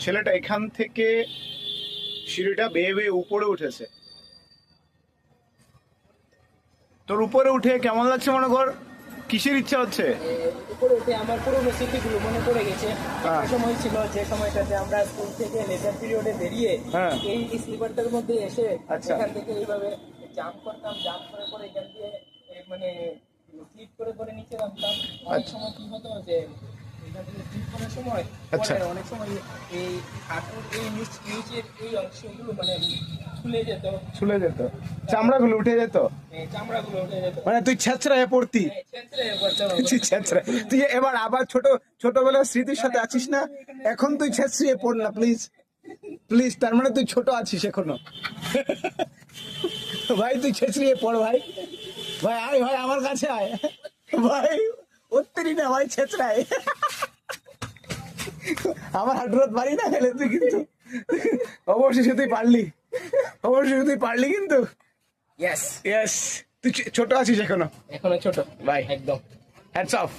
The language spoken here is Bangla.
ছেলেটা এখান থেকে সিঁড়িটা বেয়ে বেয়ে উপরে উঠেছে। তোর উপরে উঠে কেমন লাগছে মনে কর? কিসের ইচ্ছা হচ্ছে? উপরে উঠে আমার পুরোনো স্মৃতিগুলো মনে পড়ে গেছে। হ্যাঁ। একটা সময় ছিল যে সময়টাতে আমরা স্কুল থেকে লেজার পিরিয়ডে বেরিয়ে হ্যাঁ। এই স্লিপারটার মধ্যে এসে আচ্ছা। এখান থেকে এইভাবে জাম্প করতাম, জাম্প করে করে এখান দিয়ে মানে স্লিপ করে করে নিচে নামতাম। অনেক আচ্ছা। সময় কি হতো যে এখান থেকে স্লিপ করার সময় আচ্ছা। পরে অনেক সময় এই হাঁটুর এই নিচের এই অংশগুলো মানে খুলে যেত, ছুলে যেত, চামড়াগুলো উঠে যেত, এই চামড়াগুলো উঠে যেত। মানে তুই ছেঁচড়ায় পড়তি। ছেঁচড়ে পড়তাম। ছেঁচড়া, তুই এবার আবার ছোটবেলার স্মৃতির সাথে আছিস না? এখন তুই ছেঁচড়িয়ে পড় না প্লিজ, প্লিজ। তার মানে তুই ছোট আছিস এখনো। ভাই তুই ছেঁচড়িয়ে পড় ভাই। ভাই আয় ভাই, আমার কাছে আয় ভাই। উত্তরি না ভাই, ছেঁচড়ায়। আমার হাঁটুরত পারি না গেলে তুই কিন্তু অবশেষে তুই পারলি, অবশেষে তুই পারলি কিন্তু। ইয়েস, ইয়েস, তুই ছোট আছিস এখনো। এখনো ছোট ভাই একদম। Hats off.